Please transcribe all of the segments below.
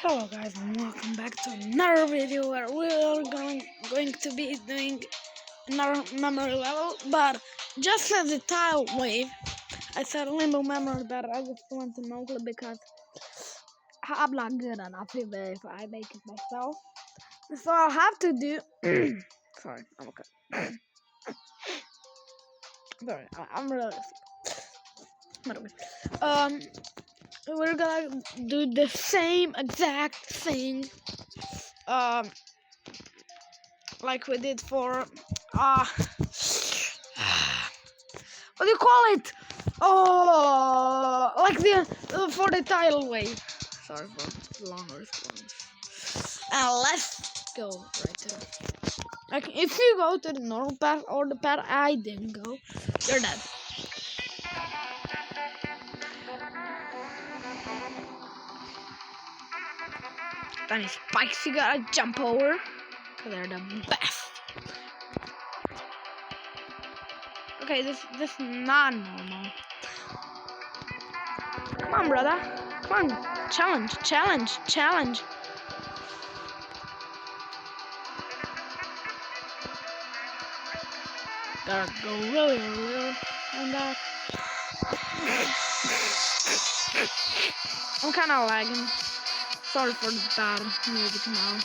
Hello guys and welcome back to another video where we're going to be doing another memory level, but just as the tile wave. I said limbo memory, but I just want to know because I'm not good enough even if I make it myself. So I'll have to do sorry, I'm okay. Sorry, I'm really we're gonna do the same exact thing like we did for what do you call it? Oh, like the for the tidal wave. Sorry for long response. And let's go right there. Like if you go to the normal path or the path I didn't go, you're dead. Tiny spikes you gotta jump over, cause they're the best. Okay, this is not normal. Come on, brother. Come on, challenge. Gotta go really on that. I'm kind of lagging. Sorry for the bad music now.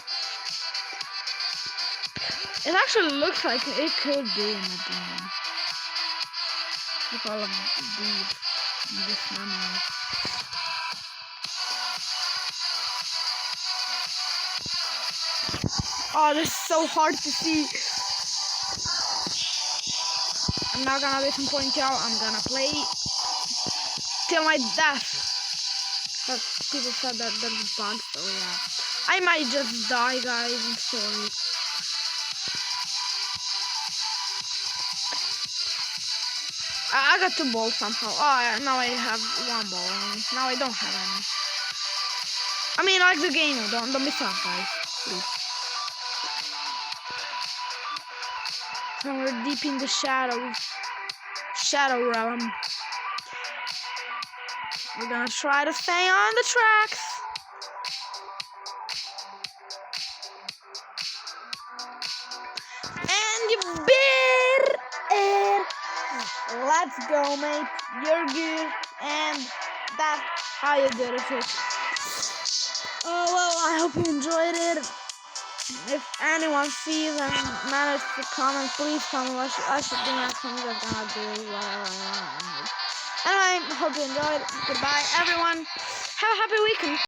It actually looks like it could be in the game. With all of this memory. Oh, this is so hard to see. I'm not gonna disappoint y'all. I'm gonna play till my death. But people said that there's a bug, so yeah. I might just die, guys. I'm sorry. I got 2 balls somehow. Oh, yeah, now I have 1 ball. Now I don't have any. I mean, like the game. Don't be sad, guys. Please. So we're deep in the shadow realm. We're gonna try to stay on the tracks. And you beat it. Let's go, mate. You're good. And that's how you do it. Oh, well, I hope you enjoyed it. If anyone sees and manages to comment, please tell me what I should do next time. I'm gonna do whatever I want. Anyway, hope you enjoyed. Goodbye, everyone. Have a happy weekend.